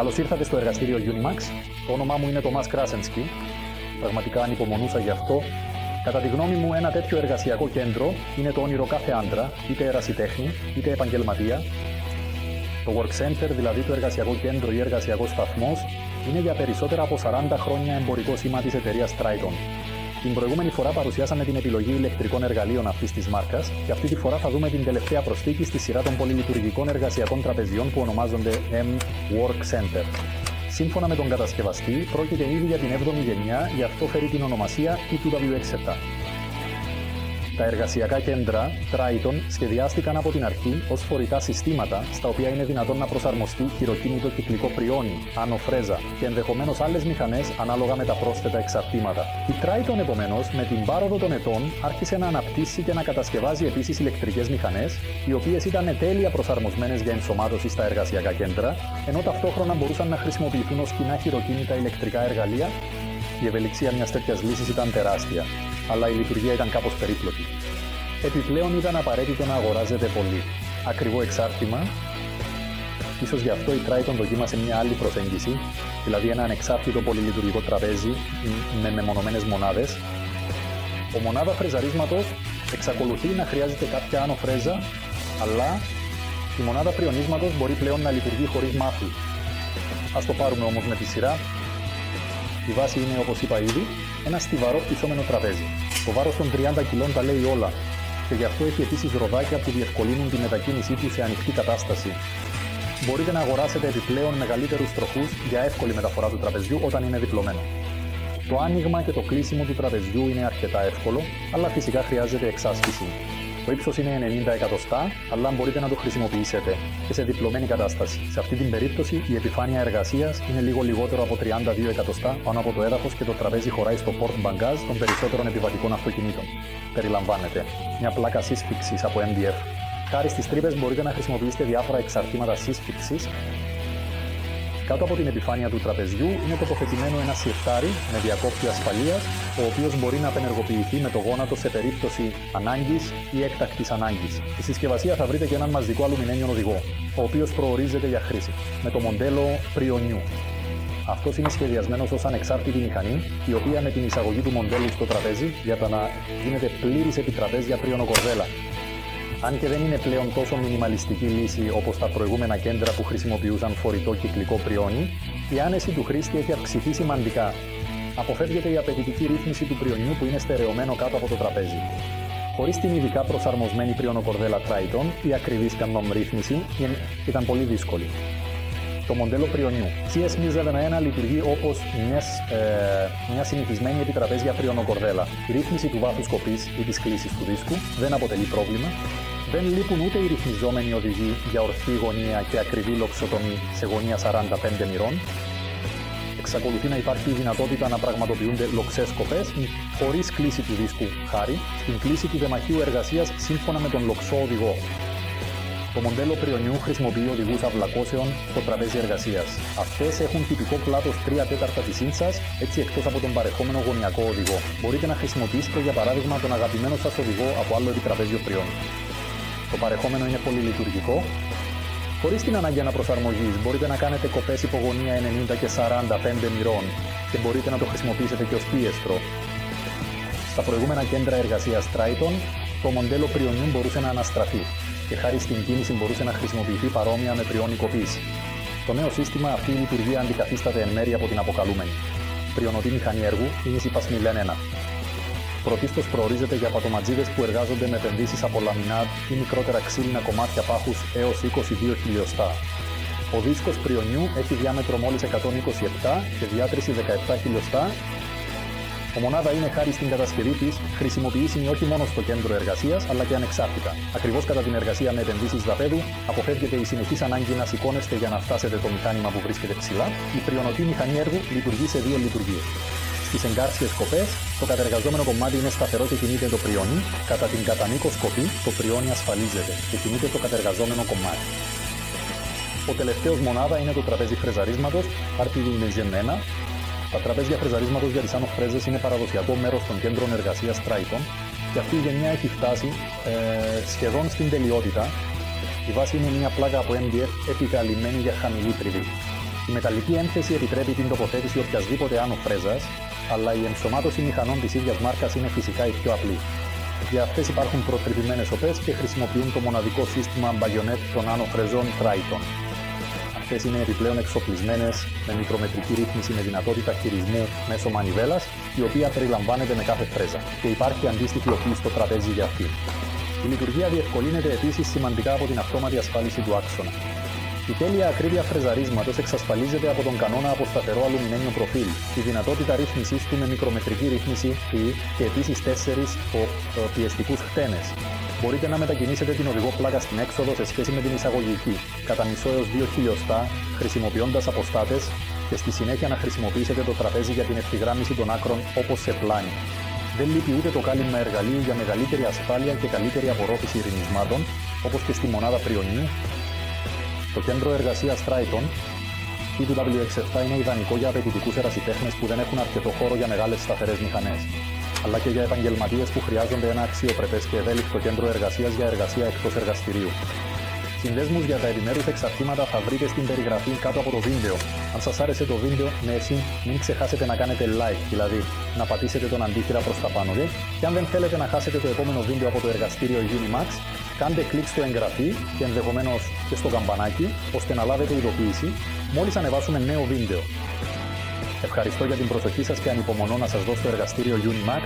Καλώς ήρθατε στο εργαστήριο Unimax. Το όνομά μου είναι Τομάς Κράσενσκι. Πραγματικά ανυπομονούσα γι' αυτό. Κατά τη γνώμη μου, ένα τέτοιο εργασιακό κέντρο είναι το όνειρο κάθε άντρα, είτε ερασιτέχνη, είτε επαγγελματία. Το Work Center, δηλαδή το εργασιακό κέντρο ή εργασιακός σταθμός, είναι για περισσότερα από 40 χρόνια εμπορικό σήμα της εταιρείας Triton. Την προηγούμενη φορά παρουσιάσαμε την επιλογή ηλεκτρικών εργαλείων αυτής της μάρκας και αυτή τη φορά θα δούμε την τελευταία προσθήκη στη σειρά των πολυλειτουργικών εργασιακών τραπεζιών που ονομάζονται M-Work Center. Σύμφωνα με τον κατασκευαστή, πρόκειται ήδη για την 7η γενιά, γι' αυτό φέρει την ονομασία TWX7. Τα εργασιακά κέντρα Triton σχεδιάστηκαν από την αρχή ως φορητά συστήματα, στα οποία είναι δυνατόν να προσαρμοστεί χειροκίνητο κυκλικό πριόνι, άνω φρέζα και ενδεχομένως άλλες μηχανές ανάλογα με τα πρόσθετα εξαρτήματα. Η Triton, επομένως, με την πάροδο των ετών, άρχισε να αναπτύσσει και να κατασκευάζει επίσης ηλεκτρικές μηχανές, οι οποίες ήταν τέλεια προσαρμοσμένες για ενσωμάτωση στα εργασιακά κέντρα, ενώ ταυτόχρονα μπορούσαν να χρησιμοποιηθούν ως κοινά χειροκίνητα ηλεκτρικά εργαλεία. Η ευελιξία μιας τέτοιας λύσης ήταν τεράστια, αλλά η λειτουργία ήταν κάπως περίπλοκη. Επιπλέον ήταν απαραίτητο να αγοράζεται πολύ ακριβό εξάρτημα. Ίσως γι' αυτό η Triton δοκίμασε μια άλλη προσέγγιση, δηλαδή ένα ανεξάρτητο πολυλειτουργικό τραπέζι με μεμονωμένες μονάδες. Η μονάδα φρεζαρίσματος εξακολουθεί να χρειάζεται κάποια άνω φρέζα, αλλά η μονάδα πριονίσματος μπορεί πλέον να λειτουργεί χωρίς μάφη. Ας το πάρουμε όμως με τη σειρά. Η βάση είναι, όπως είπα ήδη, ένα στιβαρό πτυσσόμενο τραπέζι. Το βάρος των 30 κιλών τα λέει όλα και γι' αυτό έχει επίσης ροδάκια που διευκολύνουν τη μετακίνησή του σε ανοιχτή κατάσταση. Μπορείτε να αγοράσετε επιπλέον μεγαλύτερους τροχούς για εύκολη μεταφορά του τραπεζιού όταν είναι διπλωμένο. Το άνοιγμα και το κλείσιμο του τραπεζιού είναι αρκετά εύκολο, αλλά φυσικά χρειάζεται εξάσκηση. Το ύψος είναι 90 εκατοστά, αλλά μπορείτε να το χρησιμοποιήσετε και σε διπλωμένη κατάσταση. Σε αυτή την περίπτωση, η επιφάνεια εργασίας είναι λίγο λιγότερο από 32 εκατοστά πάνω από το έδαφος και το τραπέζι χωράει στο port bagage των περισσότερων επιβατικών αυτοκινήτων. Περιλαμβάνεται μια πλάκα σύσφυξης από MDF. Χάρη στις τρύπες μπορείτε να χρησιμοποιήσετε διάφορα εξαρτήματα σύσφυξης. Κάτω από την επιφάνεια του τραπεζιού είναι τοποθετημένο ένα συρτάρι με διακόπτη ασφαλείας, ο οποίος μπορεί να απενεργοποιηθεί με το γόνατο σε περίπτωση ανάγκης ή έκτακτης ανάγκης. Στη συσκευασία θα βρείτε και έναν μαζικό αλουμινένιο οδηγό, ο οποίος προορίζεται για χρήση, με το μοντέλο Prionu. Αυτός είναι σχεδιασμένος ως ανεξάρτητη μηχανή, η οποία με την εισαγωγή του μοντέλου στο τραπέζι για να γίνεται πλήρης επιτραπέζια πριονοκορδέλα. Αν και δεν είναι πλέον τόσο μινιμαλιστική λύση όπως τα προηγούμενα κέντρα που χρησιμοποιούσαν φορητό κυκλικό πριόνι, η άνεση του χρήστη έχει αυξηθεί σημαντικά. Αποφεύγεται η απαιτητική ρύθμιση του πριονιού που είναι στερεωμένο κάτω από το τραπέζι. Χωρίς την ειδικά προσαρμοσμένη πριονοκορδέλα Triton, η ακριβής κανόν ρύθμιση ήταν πολύ δύσκολη. Το μοντέλο πριονιού CS-001 λειτουργεί όπως μια συνηθισμένη επιτραπέζια πριονοκορδέλα. Η ρύθμιση του βάθους κοπής ή της κλίσης του δίσκου δεν αποτελεί πρόβλημα. Δεν λείπουν ούτε οι ρυθμιζόμενοι οδηγοί για ορθή γωνία και ακριβή λοξοτομή σε γωνία 45 μοιρών. Εξακολουθεί να υπάρχει η δυνατότητα να πραγματοποιούνται λοξές κοπές χωρίς κλίση του δίσκου χάρη στην κλίση του δεμαχίου εργασίας σύμφωνα με τον λοξό οδηγό. Το μοντέλο πριονιού χρησιμοποιεί οδηγούς αυλακώσεων στο τραπέζι εργασίας. Αυτές έχουν τυπικό πλάτος 3/4 της ίντσας, έτσι εκτός από τον παρεχόμενο γωνιακό οδηγό. Μπορείτε να χρησιμοποιήσετε για παράδειγμα τον αγαπημένο σας οδηγό από άλλο επιτραπέζιο πριόνι. Το παρεχόμενο είναι πολυλειτουργικό. Χωρίς την ανάγκη αναπροσαρμογής, μπορείτε να κάνετε κοπές υπογωνία 90 και 45 μοιρών και μπορείτε να το χρησιμοποιήσετε και ως πίεστρο. Στα προηγούμενα κέντρα εργασίας Triton, το μοντέλο πριονιού μπορούσε να αναστραφεί και χάρη στην κίνηση μπορούσε να χρησιμοποιηθεί παρόμοια με πριόνι κοπής. Το νέο σύστημα, αυτή η λειτουργία αντικαθίσταται εν μέρει από την αποκαλούμενη πριονωτή μηχανή έργου Inici-Pas 01. Πρωτίστως προορίζεται για πατωματζίδες που εργάζονται με επενδύσεις από λαμινάτ ή μικρότερα ξύλινα κομμάτια πάχους έως 22 χιλιοστά. Ο δίσκος πριονιού έχει διάμετρο μόλις 127 και διάτρηση 17 χιλιοστά. Η μονάδα είναι, χάρη στην κατασκευή της, χρησιμοποιήσιμη όχι μόνο στο κέντρο εργασίας, αλλά και ανεξάρτητα. Ακριβώς κατά την εργασία με επενδύσεις δαπέδου, αποφεύγεται η συνεχής ανάγκη να σηκώνεστε για να φτάσετε το μηχάνημα που βρίσκεται ψηλά. Η πριονωτή μηχανή έργου λειτουργεί σε δύο λειτουργίες. Στις εγκάρσιες σκοπές, το κατεργαζόμενο κομμάτι είναι σταθερό και κινείται το πριόνι. Κατά την καταμήκος σκοπή, το πριόνι ασφαλίζεται και κινείται το κατεργαζόμενο κομμάτι. Ο τελευταίος μονάδα είναι το τραπέζι φρεζαρίσματος RTD-1. Τα τραπέζια φρεζαρίσματος για τις άνω φρέζες είναι παραδοσιακό μέρος των κέντρων εργασίας Triton και αυτή η γενιά έχει φτάσει σχεδόν στην τελειότητα. Η βάση είναι μια πλάκα από MDF επικαλυμμένη για χαμηλή τριβή. Η μεταλλική ένθεση επιτρέπει την τοποθέτηση οποιασδήποτε άνω φρέζας, αλλά η ενσωμάτωση μηχανών της ίδιας μάρκας είναι φυσικά η πιο απλή. Για αυτές υπάρχουν προτρυπημένες οπές και χρησιμοποιούν το μοναδικό σύστημα μπαγιονέτ των άνω φρεζών Triton. Αυτές είναι επιπλέον εξοπλισμένες με μικρομετρική ρύθμιση με δυνατότητα χειρισμού μέσω μανιβέλας, η οποία περιλαμβάνεται με κάθε φρέζα και υπάρχει αντίστοιχη οπή στο τραπέζι για αυτή. Η λειτουργία διευκολύνεται επίσης σημαντικά από την αυτόματη ασφάλιση του άξονα. Η τέλεια ακρίβεια φρεζαρίσματος εξασφαλίζεται από τον κανόνα από σταθερό αλουμινένιο προφίλ, τη δυνατότητα ρύθμισής του με μικρομετρική ρύθμιση και επίσης 4 πιεστικούς χτένες. Μπορείτε να μετακινήσετε την οδηγόπλακα στην έξοδο σε σχέση με την εισαγωγική, κατά μισό έως 2 χιλιοστά, χρησιμοποιώντας αποστάτες και στη συνέχεια να χρησιμοποιήσετε το τραπέζι για την ευθυγράμμιση των άκρων όπως σε πλάνη. Δεν λείπει ούτε το κάλυμμα εργαλείου για μεγαλύτερη ασφάλεια και καλύτερη απορρόφηση ειρηνισμάτων, όπως και στη μονάδα πριονίου. Το κέντρο εργασίας Triton, TWX7, είναι ιδανικό για απαιτητικούς ερασιτέχνες που δεν έχουν αρκετό χώρο για μεγάλες σταθερές μηχανές, αλλά και για επαγγελματίες που χρειάζονται ένα αξιοπρεπές και ευέλικτο κέντρο εργασίας για εργασία εκτός εργαστηρίου. Συνδέσμους για τα επιμέρους εξαρτήματα θα βρείτε στην περιγραφή κάτω από το βίντεο. Αν σας άρεσε το βίντεο, μην ξεχάσετε να κάνετε like, δηλαδή να πατήσετε τον αντίχειρα προς τα πάνω. Και αν δεν θέλετε να χάσετε το επόμενο βίντεο από το εργαστήριο Unimax, κάντε κλικ στο εγγραφή και ενδεχομένως και στο καμπανάκι, ώστε να λάβετε ειδοποίηση μόλις ανεβάσουμε νέο βίντεο. Ευχαριστώ για την προσοχή σας και ανυπομονώ να σας δω στο εργαστήριο Unimax.